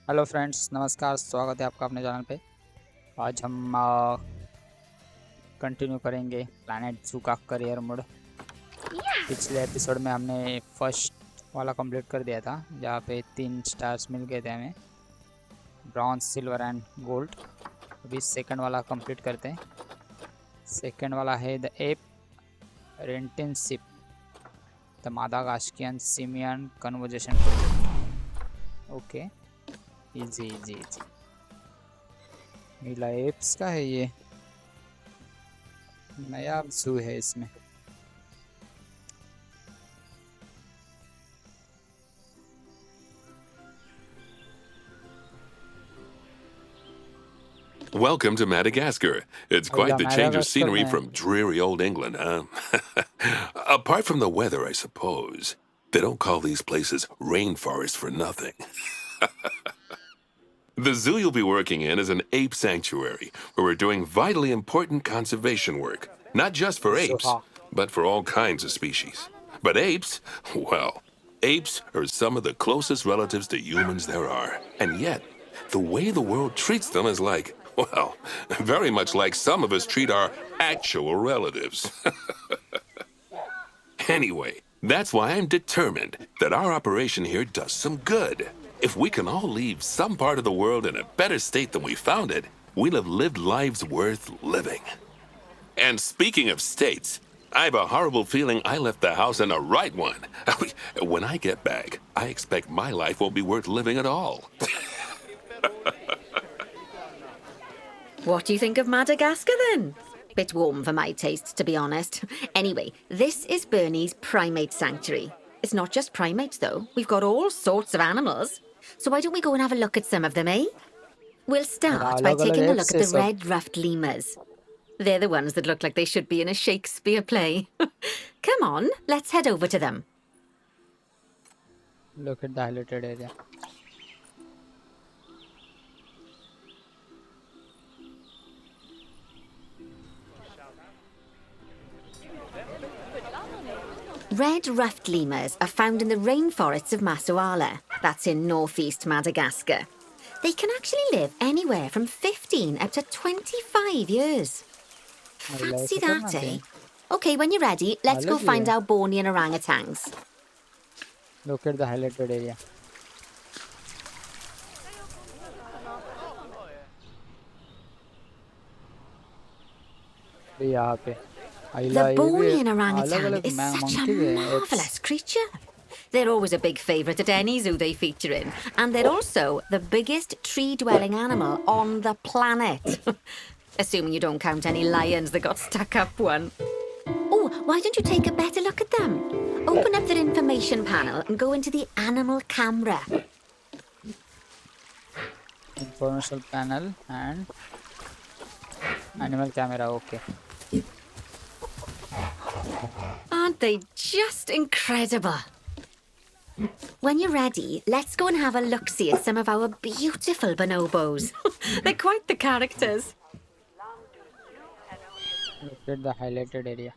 Hello friends, नमस्कार। स्वागत है आपका अपने चैनल पे। आज हम कंटिन्यू करेंगे प्लानेटज़ू का करियर मोड। पिछले एपिसोड में हमने फर्स्ट वाला कंप्लीट कर दिया था, जहाँ पे 3 स्टार्स मिल गए थे हमें, ब्रॉन्ज, सिल्वर एंड गोल्ड। अभी सेकंड वाला कंप्लीट करते हैं। सेकंड वाला है the ape renting ship, the Madagascan simian conversation project. Okay, easy easy easy. नीला एप्स का है ये, नया जू है इसमें। Welcome to Madagascar. It's quite the change of scenery from dreary old England, huh? Apart from the weather, I suppose. They don't call these places rainforests for nothing. The zoo you'll be working in is an ape sanctuary, where we're doing vitally important conservation work. Not just for apes, but for all kinds of species. But apes, well, apes are some of the closest relatives to humans there are. And yet, the way the world treats them is like, well, very much like some of us treat our actual relatives. Anyway, that's why I'm determined that our operation here does some good. If we can all leave some part of the world in a better state than we found it, we'll have lived lives worth living. And speaking of states, I have a horrible feeling I left the house in the right one. When I get back, I expect my life won't be worth living at all. What do you think of Madagascar, then? Bit warm for my taste, to be honest. Anyway, this is Bernie's primate sanctuary. It's not just primates, though. We've got all sorts of animals. So why don't we go and have a look at some of them, eh? We'll start by taking a look at the red-ruffed lemurs. They're the ones that look like they should be in a Shakespeare play. Come on, let's head over to them. Look at the highlighted area. Red-ruffed lemurs are found in the rainforests of Massoala. That's in northeast Madagascar. They can actually live anywhere from 15 up to 25 years. Fancy that, eh? Okay, when you're ready, let's go find our Bornean orangutans. Look at the highlighted area. The Bornean orangutan is such a marvellous creature. They're always a big favourite at any zoo they feature in, and they're also the biggest tree-dwelling animal on the planet. Assuming you don't count any lions that got stuck up one. Oh, why don't you take a better look at them? Open up their information panel and go into the animal camera. Information panel and animal camera, okay. Aren't they just incredible? When you're ready, let's go and have a look-see at some of our beautiful bonobos. They're quite the characters. Look at the highlighted area.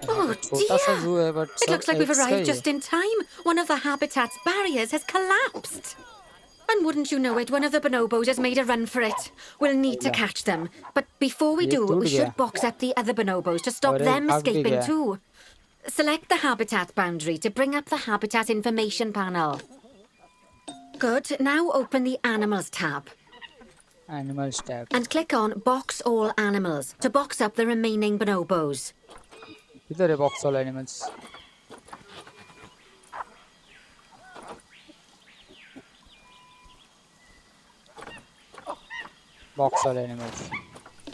Oh dear! It looks like we've arrived just in time. One of the habitat's barriers has collapsed. And wouldn't you know it, one of the bonobos has made a run for it. We'll need to catch them. But before we do, we should box up the other bonobos to stop them escaping too. Select the habitat boundary to bring up the habitat information panel. Good. Now open the Animals tab. Animals tab. And click on Box All Animals to box up the remaining bonobos. Idhar hai box all animals. Box all animals.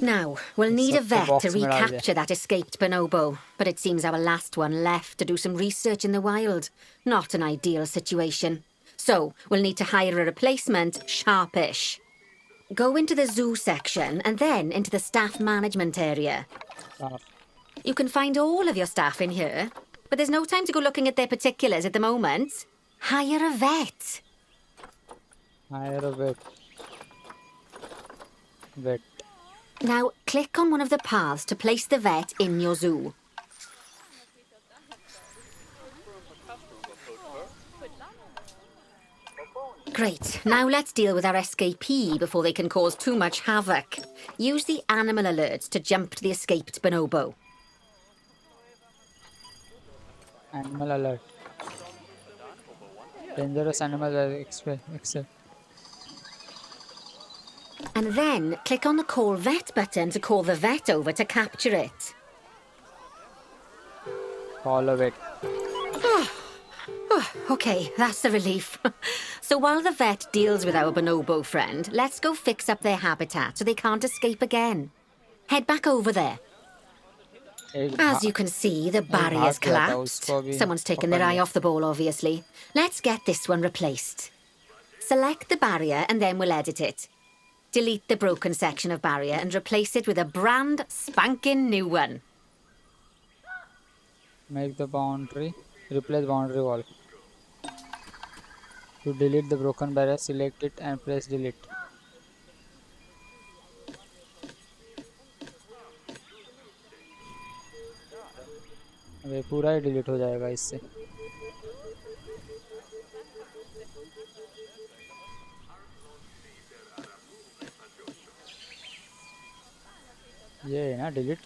Now, we'll need a vet to recapture that escaped bonobo, but it seems our last one left to do some research in the wild. Not an ideal situation. So, we'll need to hire a replacement, sharpish. Go into the zoo section and then into the staff management area. You can find all of your staff in here, but there's no time to go looking at their particulars at the moment. Hire a vet. Hire a vet. Vet. Now, click on one of the paths to place the vet in your zoo. Great. Now let's deal with our escapee before they can cause too much havoc. Use the animal alerts to jump to the escaped bonobo. Animal alert. Dangerous animal exit. And then click on the Call Vet button to call the vet over to capture it. Call a vet. Okay, that's a relief. So while the vet deals with our bonobo friend, let's go fix up their habitat so they can't escape again. Head back over there. As you can see, the barrier's collapsed. Someone's taken their eye off the ball, obviously. Let's get this one replaced. Select the barrier and then we'll edit it. Delete the broken section of barrier and replace it with a brand spanking new one. Make the boundary. Replace boundary wall. To delete the broken barrier, select it and press delete. अब ये पूरा ही delete हो जाएगा इससे. ये है ना delete.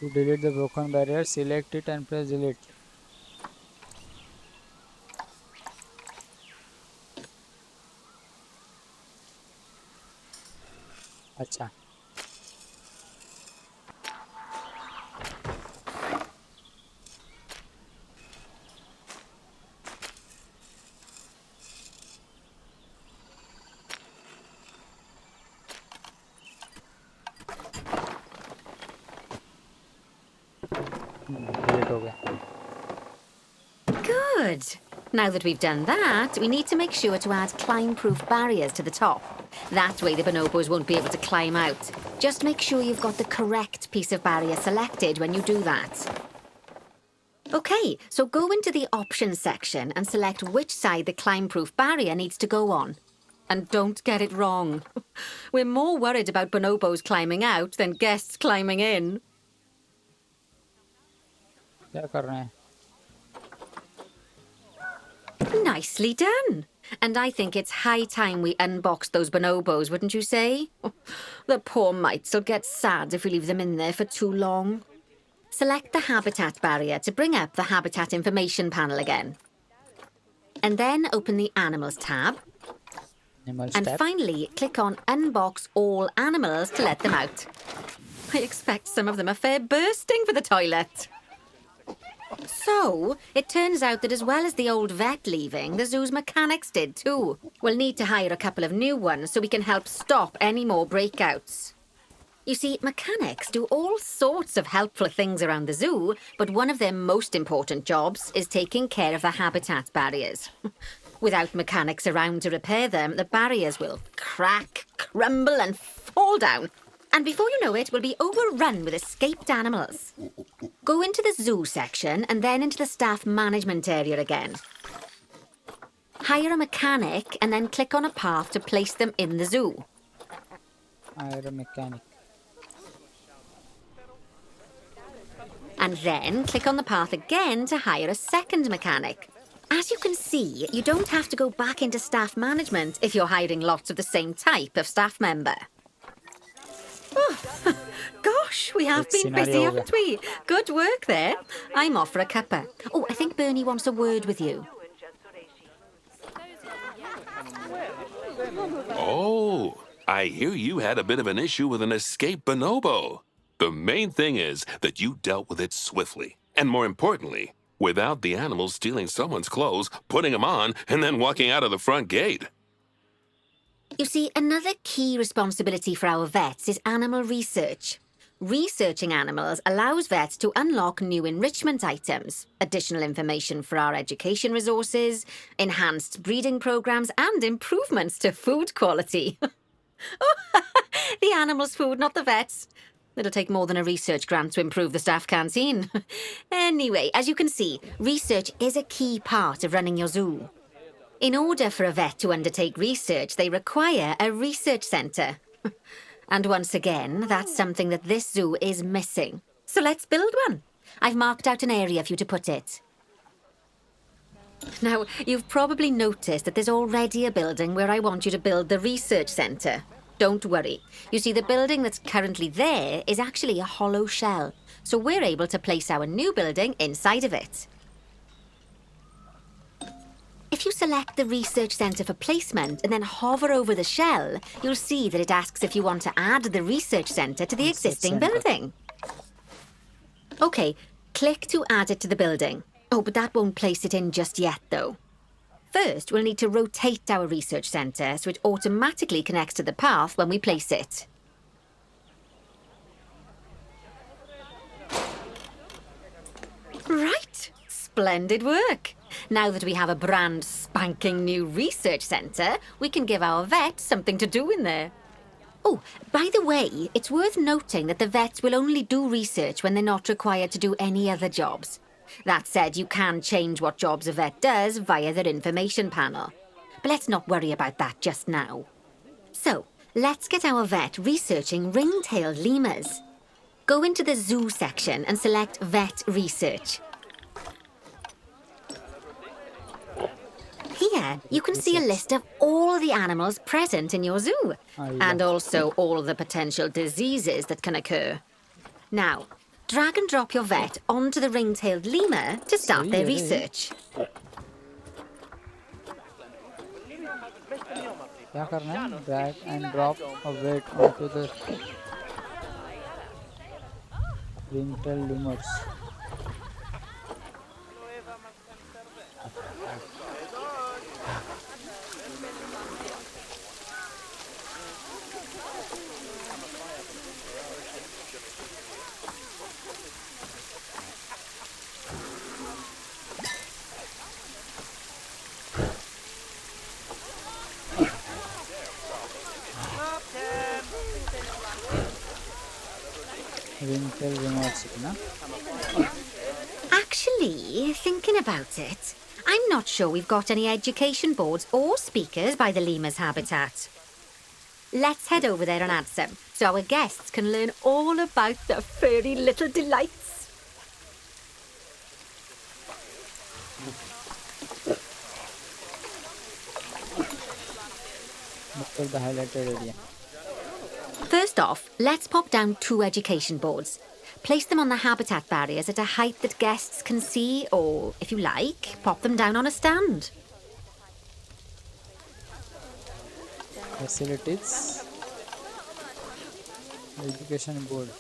To delete the broken barrier, select it and press delete. अच्छा. Good. Now that we've done that, we need to make sure to add climb-proof barriers to the top. That way the bonobos won't be able to climb out. Just make sure you've got the correct piece of barrier selected when you do that. Okay, so go into the options section and select which side the climb-proof barrier needs to go on. And don't get it wrong. We're more worried about bonobos climbing out than guests climbing in. क्या कर रहे हैं? Nicely done. And I think it's high time we unbox those bonobos, wouldn't you say? The poor mites will get sad if we leave them in there for too long. Select the habitat barrier to bring up the habitat information panel again. And then open the animals tab. And finally, click on unbox all animals to let them out. I expect some of them are fair bursting for the toilet. So, it turns out that as well as the old vet leaving, the zoo's mechanics did too. We'll need to hire a couple of new ones so we can help stop any more breakouts. You see, mechanics do all sorts of helpful things around the zoo, but one of their most important jobs is taking care of the habitat barriers. Without mechanics around to repair them, the barriers will crack, crumble and fall down. And before you know it, we'll be overrun with escaped animals. Go into the zoo section and then into the staff management area again. Hire a mechanic and then click on a path to place them in the zoo. Hire a mechanic. And then click on the path again to hire a second mechanic. As you can see, you don't have to go back into staff management if you're hiring lots of the same type of staff member. Oh, gosh, we have been busy, haven't we? Good work there. I'm off for a cuppa. Oh, I think Bernie wants a word with you. Oh, I hear you had a bit of an issue with an escaped bonobo. The main thing is that you dealt with it swiftly. And more importantly, without the animals stealing someone's clothes, putting them on, and then walking out of the front gate. You see, another key responsibility for our vets is animal research. Researching animals allows vets to unlock new enrichment items, additional information for our education resources, enhanced breeding programs, and improvements to food quality. The animals' food, not the vets. It'll take more than a research grant to improve the staff canteen. Anyway, as you can see, research is a key part of running your zoo. In order for a vet to undertake research, they require a research centre. And once again, that's something that this zoo is missing. So let's build one. I've marked out an area for you to put it. Now, you've probably noticed that there's already a building where I want you to build the research centre. Don't worry. You see, the building that's currently there is actually a hollow shell, so we're able to place our new building inside of it. If you select the research centre for placement and then hover over the shell, you'll see that it asks if you want to add the research centre to the existing building. OK, click to add it to the building. Oh, but that won't place it in just yet, though. First, we'll need to rotate our research centre so it automatically connects to the path when we place it. Right! Splendid work! Now that we have a brand spanking new research centre, we can give our vets something to do in there. Oh, by the way, it's worth noting that the vets will only do research when they're not required to do any other jobs. That said, you can change what jobs a vet does via their information panel. But let's not worry about that just now. So, let's get our vet researching ring-tailed lemurs. Go into the zoo section and select Vet Research. Here, you can see a list of all the animals present in your zoo, and also all the potential diseases that can occur. Now, drag and drop your vet onto the ring-tailed lemur to start their research. क्या करना है? Drag and drop a weight onto the ring-tailed lemurs. Ring-tailed lemurs, na? Actually, thinking about it, I'm not sure we've got any education boards or speakers by the lemur's habitat. Let's head over there and add some, so our guests can learn all about the furry little delights. Look at the highlighted area. First off, let's pop down 2 education boards. Place them on the habitat barriers at a height that guests can see, or, if you like, pop them down on a stand. Facilities. Education board.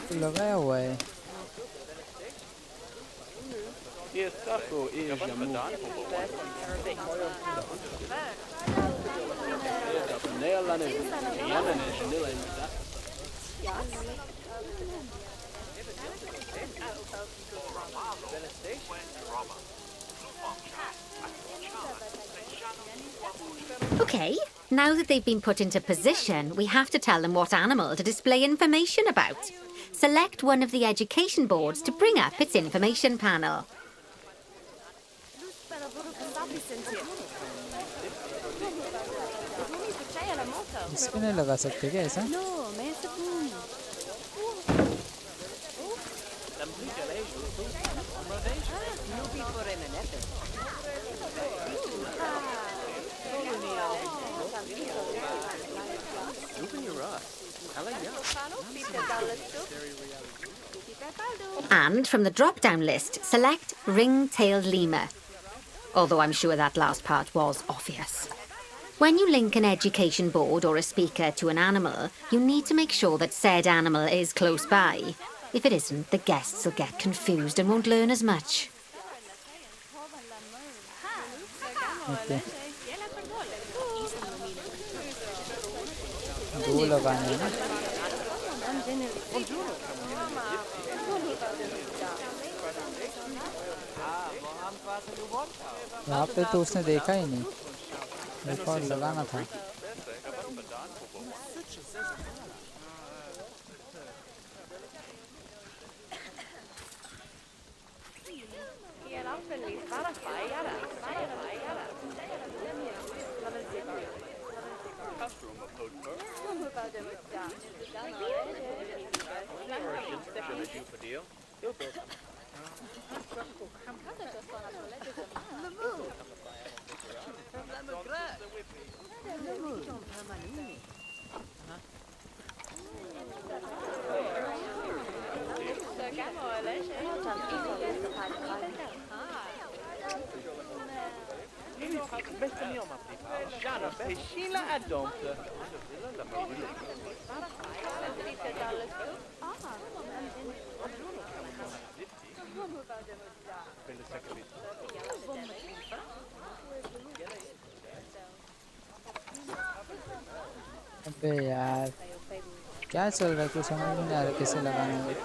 तो लगाया हुआ है Okay, now that they've been put into position, we have to tell them what animal to display information about. Select one of the education boards to bring up its information panel. इसमें नहीं लगा सकते क्या ऐसा? And from the drop-down list, select ring-tailed lemur. Although I'm sure that last part was obvious. When you link an education board or a speaker to an animal, you need to make sure that said animal is close by. If it isn't, the guests will get confused and won't learn as much. Okay. दो लगाने हैं ना यहाँ पे तो उसने देखा ही नहीं एक और लगाना था अबे यार क्या चल रहा है कुछ समझ नहीं आ रहा कैसे लगाना है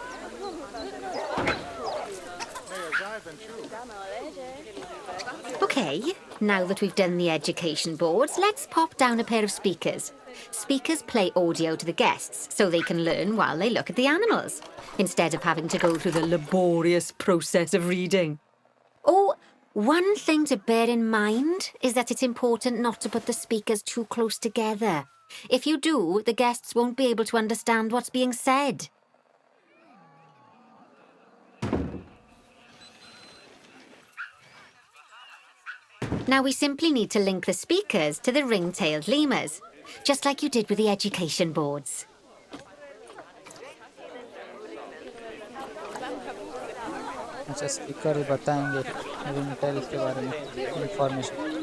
Okay, now that we've done the education boards, let's pop down a pair of speakers. Speakers play audio to the guests so they can learn while they look at the animals, instead of having to go through the laborious process of reading. Oh, one thing to bear in mind is that it's important not to put the speakers too close together. If you do, the guests won't be able to understand what's being said. Now we simply need to link the speakers to the ring-tailed lemurs, just like you did with the education boards. अच्छा speaker ही बताएंगे ring-tail के बारे में information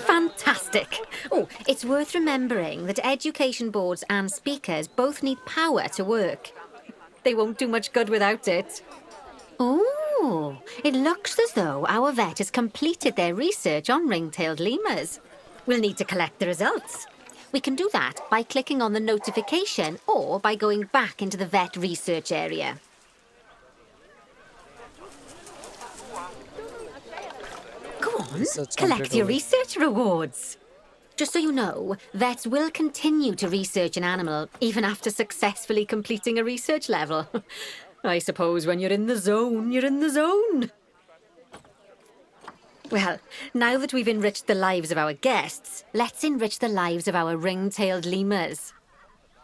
Fantastic! Oh, it's worth remembering that education boards and speakers both need power to work. They won't do much good without it. Oh, it looks as though our vet has completed their research on ring-tailed lemurs. We'll need to collect the results. We can do that by clicking on the notification or by going back into the vet research area. Go on, collect your research rewards. Just so you know, vets will continue to research an animal even after successfully completing a research level. I suppose when you're in the zone, you're in the zone. Well, now that we've enriched the lives of our guests, let's enrich the lives of our ring-tailed lemurs.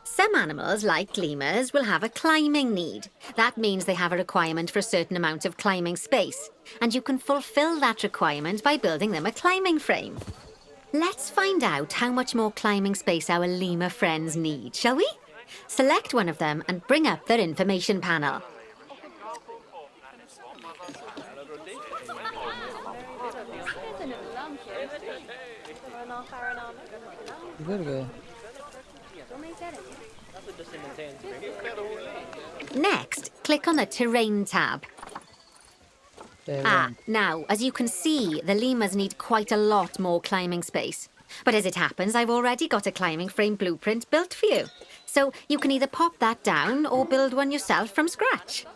Some animals, like lemurs, will have a climbing need. That means they have a requirement for a certain amount of climbing space, and you can fulfill that requirement by building them a climbing frame. Let's find out how much more climbing space our lemur friends need, shall we? Select one of them and bring up their information panel. Next, click on the Terrain tab. Now, as you can see, the lemurs need quite a lot more climbing space. But as it happens, I've already got a climbing frame blueprint built for you. So you can either pop that down or build one yourself from scratch.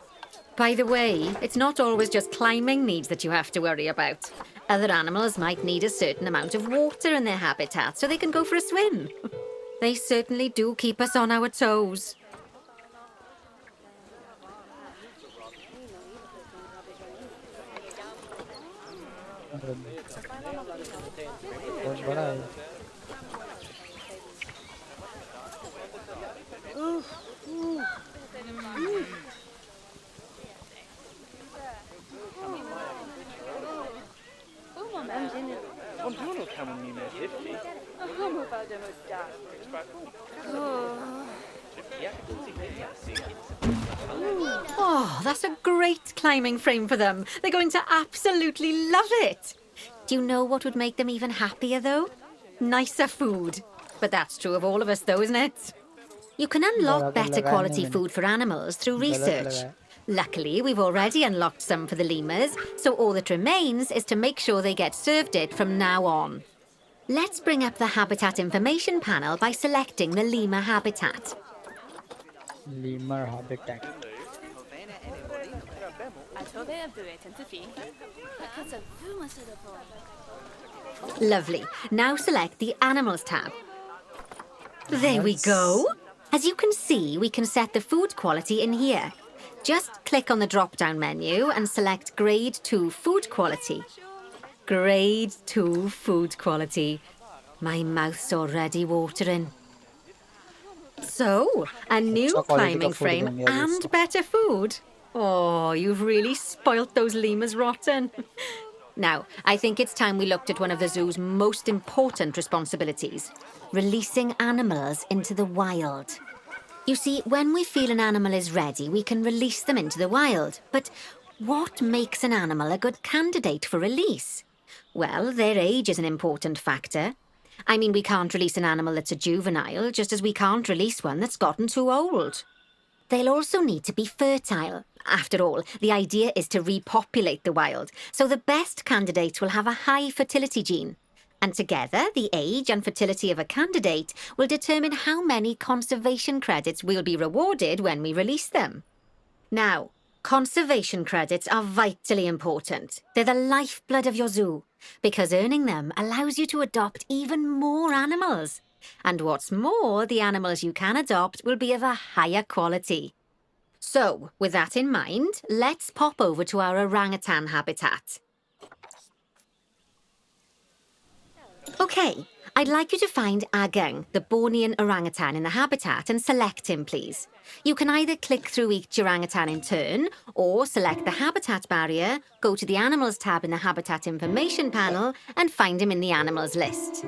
By the way, it's not always just climbing needs that you have to worry about. Other animals might need a certain amount of water in their habitat so they can go for a swim. They certainly do keep us on our toes. बहुत बड़ा है Oh, that's a great climbing frame for them. They're going to absolutely love it. Do you know what would make them even happier, though? Nicer food. But that's true of all of us, though, isn't it? You can unlock better quality food for animals through research. Luckily, we've already unlocked some for the lemurs, so all that remains is to make sure they get served it from now on. Let's bring up the habitat information panel by selecting the lemur habitat. lemur habitat. Lovely. Now select the Animals tab. There we go. As you can see, we can set the food quality in here. Just click on the drop-down menu and select Grade 2 Food Quality. Grade 2 Food Quality. My mouth's already watering. So, a new climbing frame and better food. Oh, you've really spoilt those lemurs rotten. Now, I think it's time we looked at one of the zoo's most important responsibilities, releasing animals into the wild. You see, when we feel an animal is ready, we can release them into the wild. But what makes an animal a good candidate for release? Well, their age is an important factor. I mean, we can't release an animal that's a juvenile, just as we can't release one that's gotten too old. They'll also need to be fertile. After all, the idea is to repopulate the wild, so the best candidates will have a high fertility gene. And together, the age and fertility of a candidate will determine how many conservation credits we'll be rewarded when we release them. Now, conservation credits are vitally important. They're the lifeblood of your zoo, because earning them allows you to adopt even more animals. And what's more, the animals you can adopt will be of a higher quality. So, with that in mind, let's pop over to our orangutan habitat. OK, I'd like you to find Agang, the Bornean orangutan in the habitat, and select him, please. You can either click through each orangutan in turn, or select the habitat barrier, go to the Animals tab in the Habitat Information panel, and find him in the Animals list.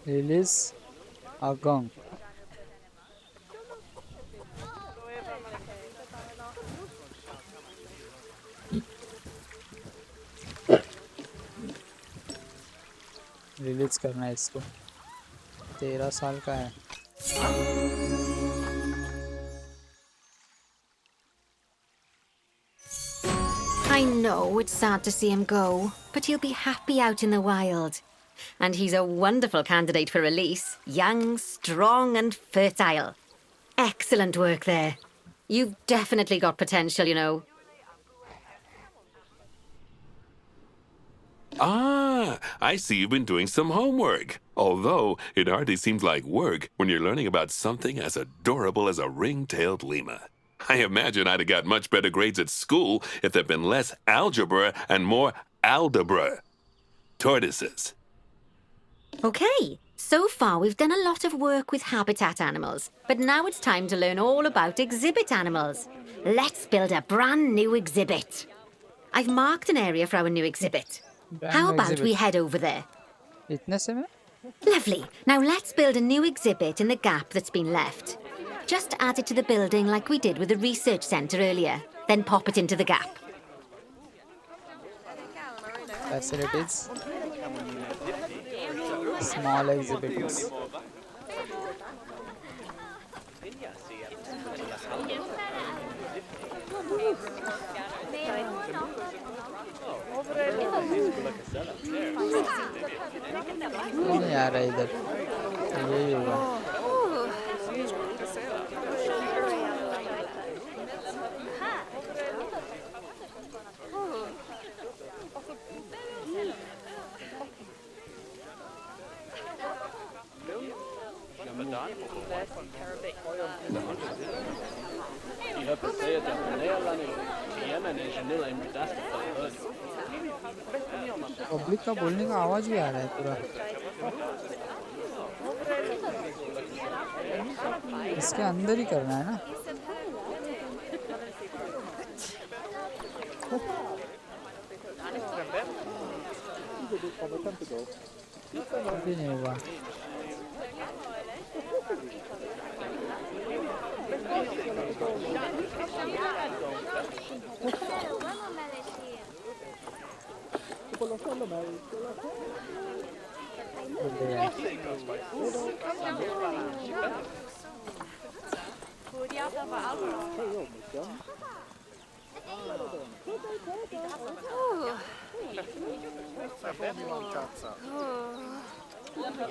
Release Agang. Release करना है इसको 13 साल का है I know it's sad to see him go, but he'll be happy out in the wild. And he's a wonderful candidate for release. Young, strong and fertile. Excellent work there. You've definitely got potential, you know. Ah, I see you've been doing some homework. Although, it hardly seems like work when you're learning about something as adorable as a ring-tailed lemur. I imagine I'd have got much better grades at school if there'd been less algebra and more aldebra. Tortoises. Okay, so far we've done a lot of work with habitat animals, but now it's time to learn all about exhibit animals. Let's build a brand new exhibit. I've marked an area for our new exhibit. How about we head over there? इतने से में? Lovely. Now let's build a new exhibit in the gap that's been left. Just add it to the building like we did with the research centre earlier, then pop it into the gap. Facilities. Small exhibits. नहीं आ रहा इधर यही होगा public का बोलने का आवाज भी आ रहा है पूरा इसके अंदर ही करना है ना? अभी नहीं हुआ।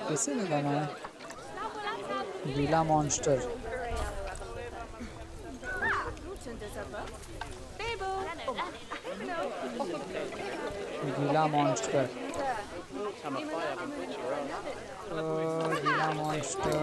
कैसे लगाना है? गीला मॉन्स्टर। गीला मॉन्स्टर। गीला monster.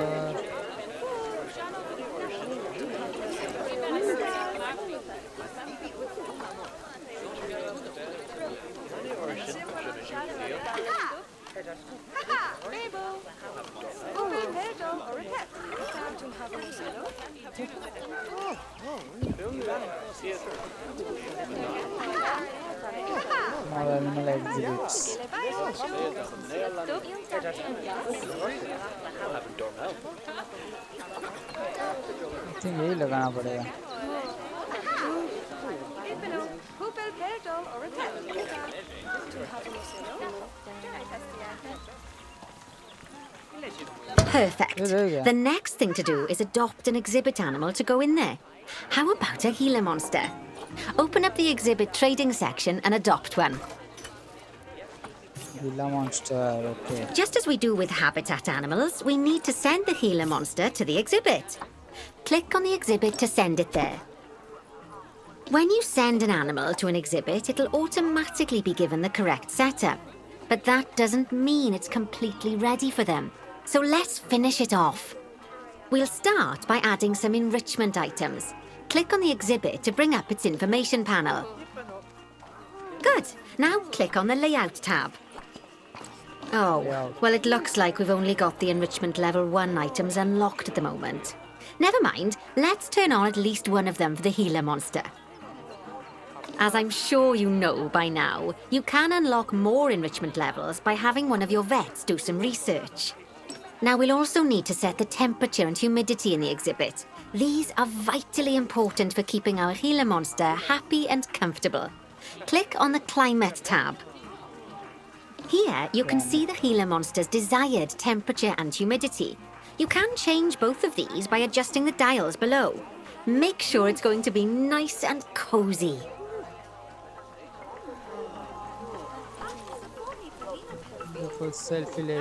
More animal exhibits. I think यही लगाना पड़ेगा। Perfect. The next thing to do is adopt an exhibit animal to go in there. How about a Gila monster? Open up the exhibit trading section and adopt one. Gila monster, okay. Just as we do with habitat animals, we need to send the Gila monster to the exhibit. Click on the exhibit to send it there. When you send an animal to an exhibit, it'll automatically be given the correct setup. But that doesn't mean it's completely ready for them. So let's finish it off. We'll start by adding some enrichment items. Click on the exhibit to bring up its information panel. Good. Now click on the Layout tab. Oh, well, it looks like we've only got the enrichment level 1 items unlocked at the moment. Never mind, let's turn on at least one of them for the Gila monster. As I'm sure you know by now, you can unlock more enrichment levels by having one of your vets do some research. Now we'll also need to set the temperature and humidity in the exhibit. These are vitally important for keeping our Gila monster happy and comfortable. Click on the Climate tab. Here you can see the Gila monster's desired temperature and humidity. You can change both of these by adjusting the dials below. Make sure it's going to be nice and cozy. Selfie ले।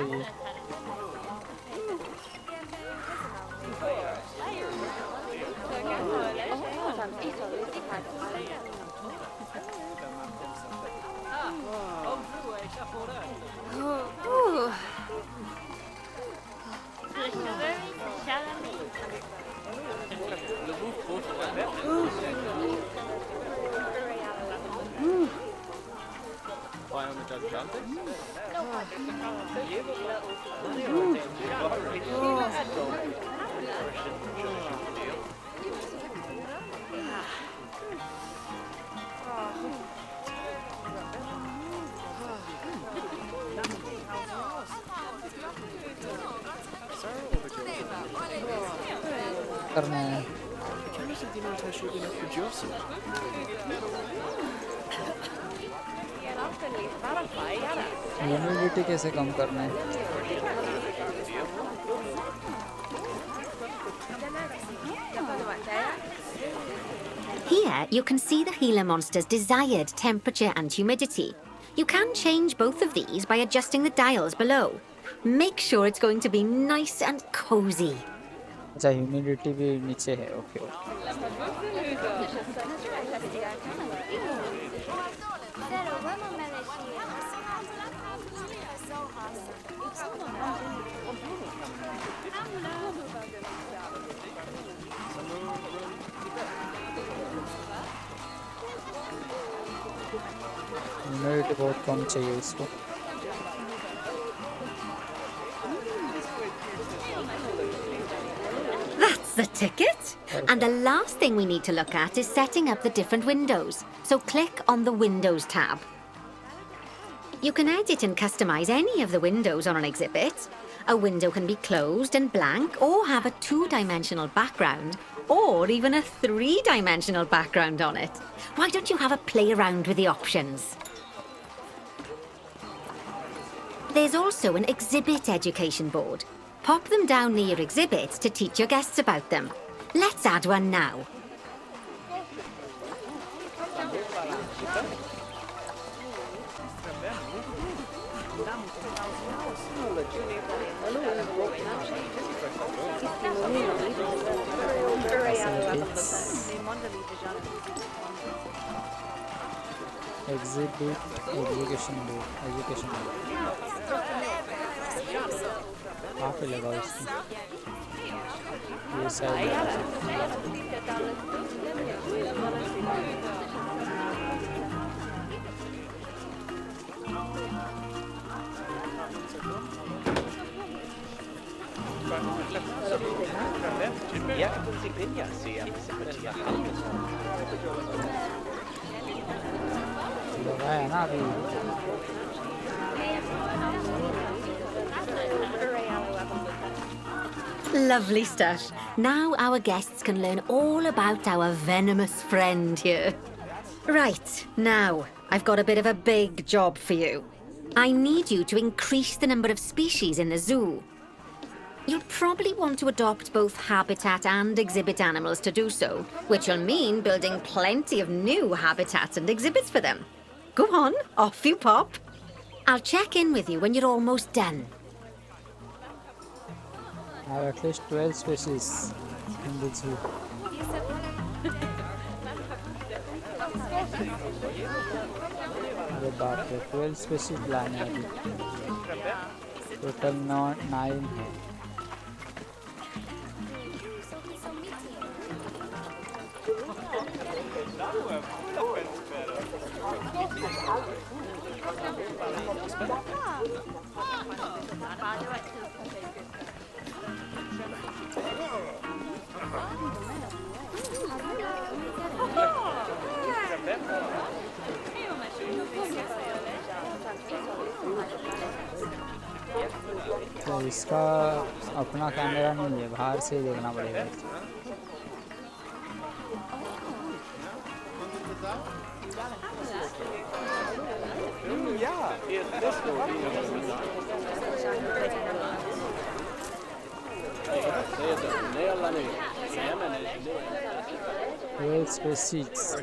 करना है। Humidity कैसे कम करना है? Here you can see the Gila monster's desired temperature and humidity. You can change both of these by adjusting the dials below. Make sure it's going to be nice and cozy. अच्छा humidity भी नीचे है, okay. Humidity बहुत कम चाहिए इसको। the ticket. And the last thing we need to look at is setting up the different windows. So click on the Windows tab. You can edit and customize any of the windows on an exhibit. A window can be closed and blank, or have a 2-dimensional background, or even a 3-dimensional background on it. Why don't you have a play around with the options? There's also an exhibit education board. Pop them down near your exhibits to teach your guests about them. Let's add one now. Exhibit education board. काफी लगा इसमें ये side लगाया ना अभी Lovely stuff. Now our guests can learn all about our venomous friend here. Right, now, I've got a bit of a big job for you. I need you to increase the number of species in the zoo. You'll probably want to adopt both habitat and exhibit animals to do so, which will mean building plenty of new habitats and exhibits for them. Go on, off you pop. I'll check in with you when you're almost done. I have at least 12 species in the zoo. अरे बाप रे 12 species लाने अभी total 9 है तो इसका अपना camera नहीं है बाहर से ही देखना पड़ेगा species.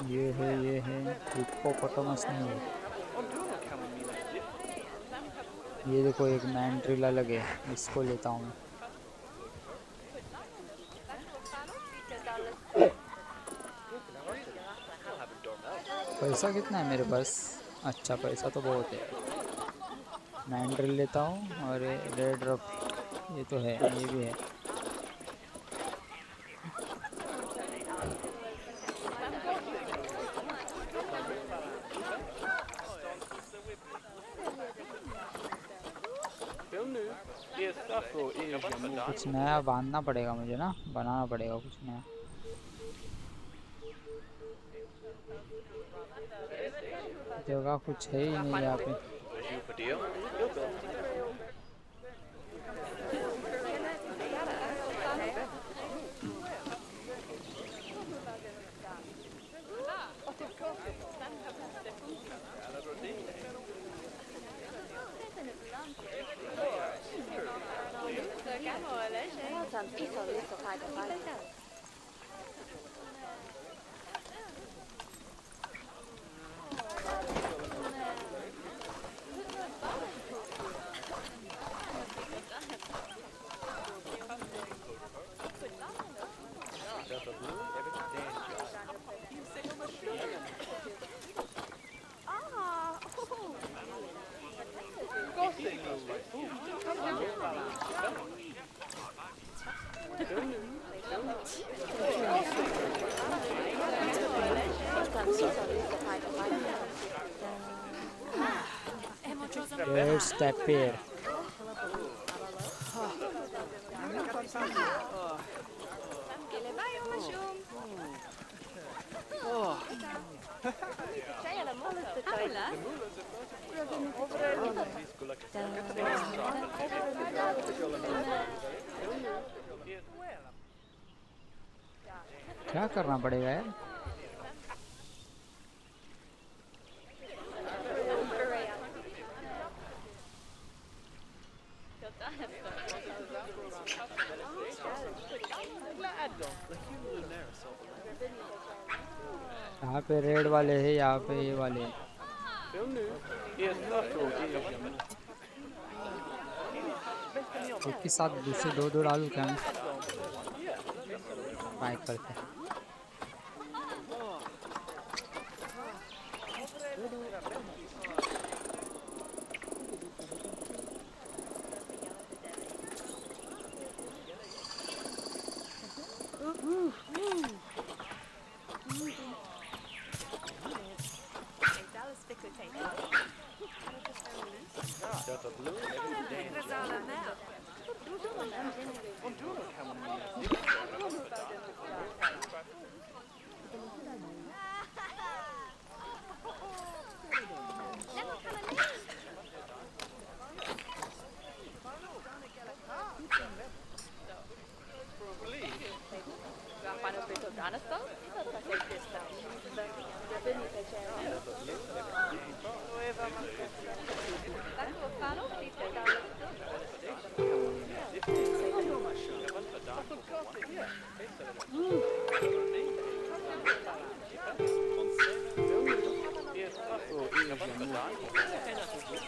ये है हिप्पोपोटामस नहीं है ये देखो एक मैंड्रिला लगे इसको लेता हूँ पैसा कितना है मेरे पास अच्छा पैसा तो बहुत है मैंड्रिल लेता हूँ और रेड रफ ये तो है ये भी है कुछ नया बांधना पड़ेगा मुझे ना बनाना पड़ेगा कुछ नया जगह कुछ है ही नहीं यहाँ पे Let's step here. क्या करना पड़ेगा यार? यहाँ पे रेड वाले हैं, यहाँ पे ये वाले हैं। एक ही साथ दूसरे दो डालूं क्या मैं? ट्राई करते हैं।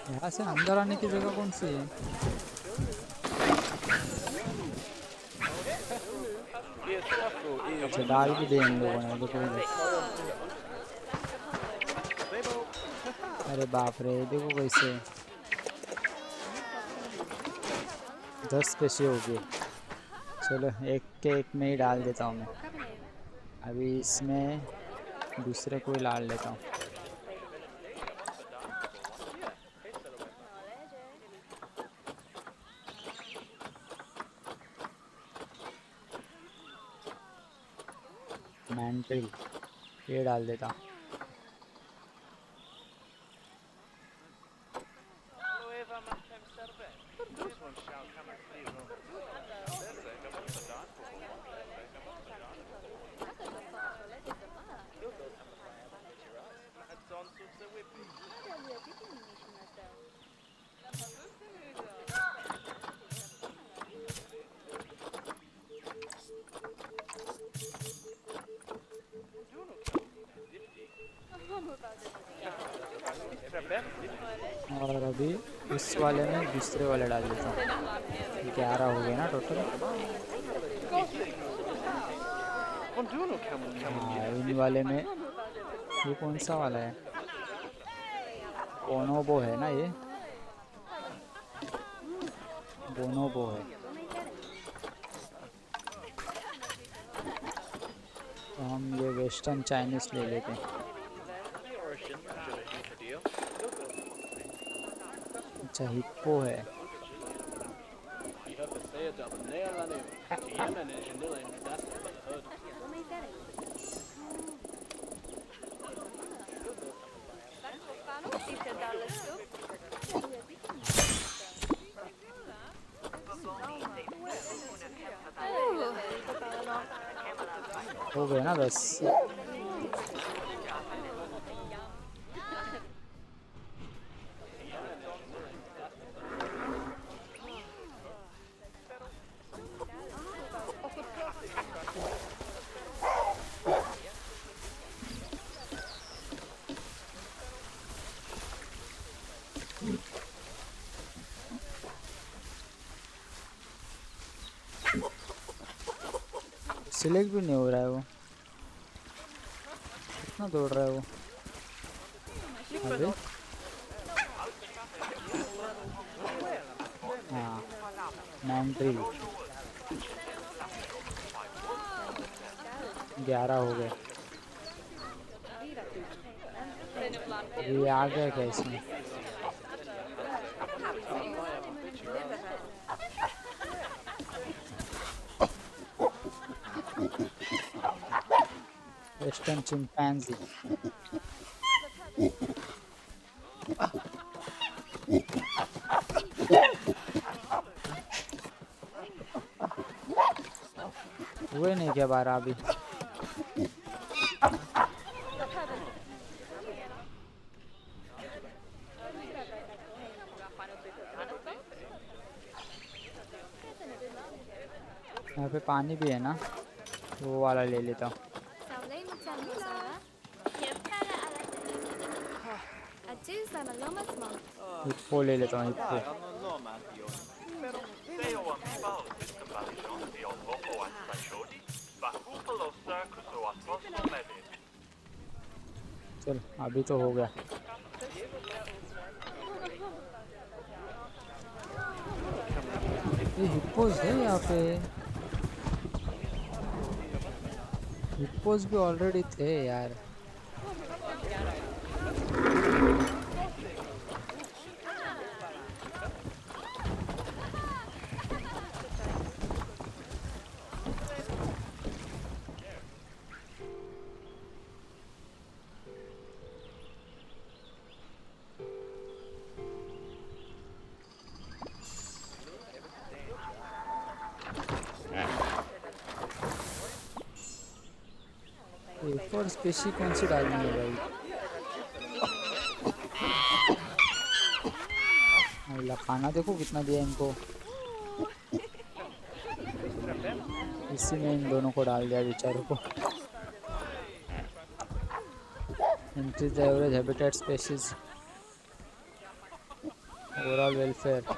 यहाँ से अंदर आने की जगह कौन सी है? अच्छा डाल भी दे इन लोगों ने, देखो इधर। अरे बाप रे, देखो कैसे 10 पैसे हो गए। चलो एक के एक में ही डाल देता हूँ मैं। अभी इसमें दूसरे को ही डाल लेता हूँ। मैंट्रिल ये डाल देता हूँ। और अभी इस वाले में दूसरे वाले डाल देता हूँ। 11 हो गया ना टोटल। हाँ इन वाले में ये कौन सा वाला है? बोनोबो है ना ये? बोनोबो है। तो हम ये वेस्टर्न चाइनीज ले लेते हैं। अच्छा हिप्पो है। हो गया ना बस। सिलेक्ट भी नहीं हो रहा है वो। कितना दौड़ रहा है वो? अबे हाँ मैंट्रिल। 11 हो गए। ये आ गया क्या इसमें? Western chimpanzee. हुए नहीं क्या 12 अभी? यहाँ पे पानी भी है ना, वो वाला ले लेता हूँ। हिप्पो ले लेता हूँ, हिप्पो। चल अभी तो हो गया। ये हिप्पोज है यहाँ पे। हिप्पोज भी ऑलरेडी थे यार। एक और स्पेशी कौन सी डालनी है भाई? अल्लाह, खाना देखो कितना दिया इनको। इसी में इन दोनों को डाल दिया बेचारों को। Increase the average habitat species, overall welfare.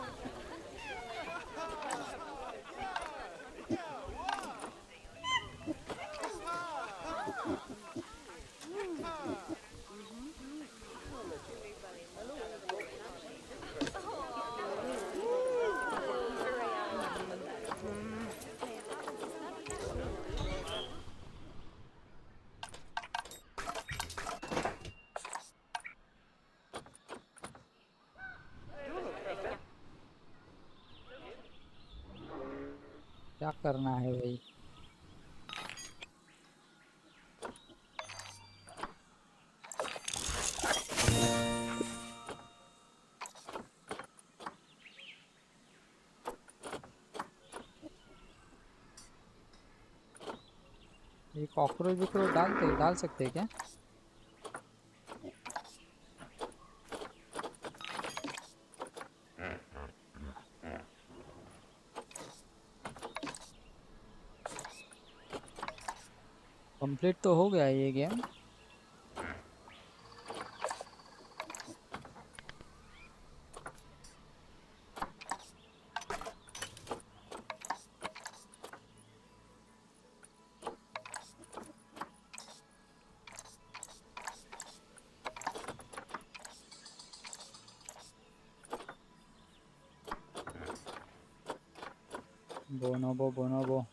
क्या करना है भाई? ये कॉकरोच विक्रोच डाल सकते हैं क्या? कंप्लीट तो हो गया ये गेम। बोनोबो।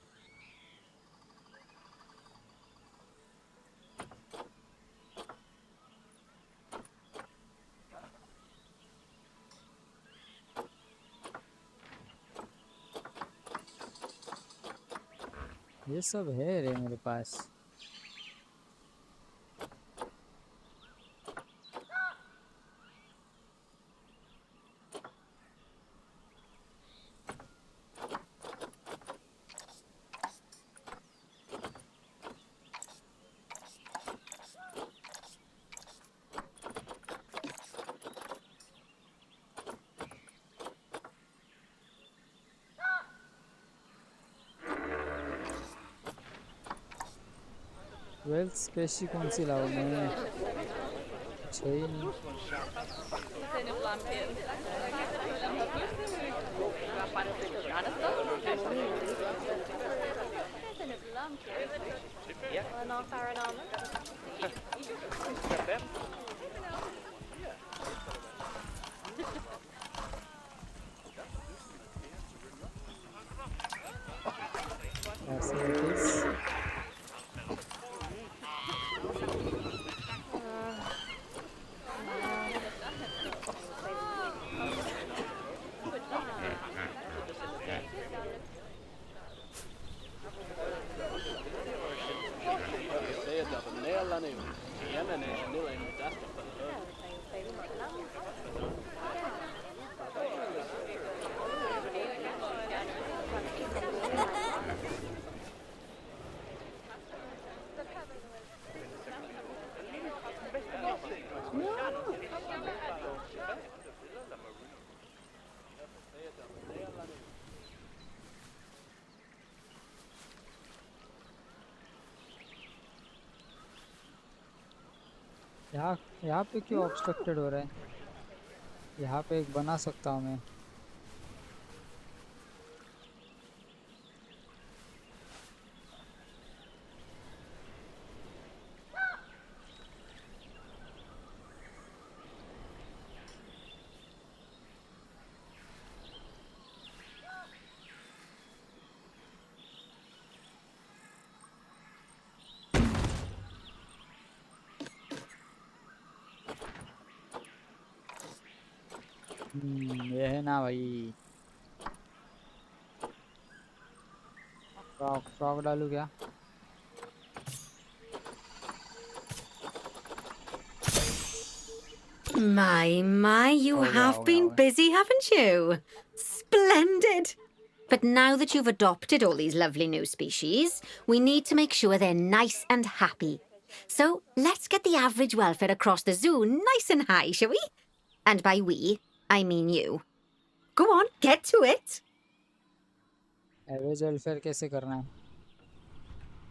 ये सब है रे मेरे पास। वेल्थ स्पेशी कौन सी लाऊं मैं? अच्छा ही नहीं। ऐसे it is. यहाँ पे क्यों ऑब्स्ट्रक्टेड हो रहा है? यहाँ पे एक बना सकता हूँ मैं। ये है ना भाई। फ्रॉग डालू क्या? My, you हो have गया, been हो गया। busy, haven't you? Splendid! But now that you've adopted all these lovely new species, we need to make sure they're nice and happy. So let's get the average welfare across the zoo nice and high, shall we? And by we, I mean you. Go on, get to it! Average welfare कैसे करना है?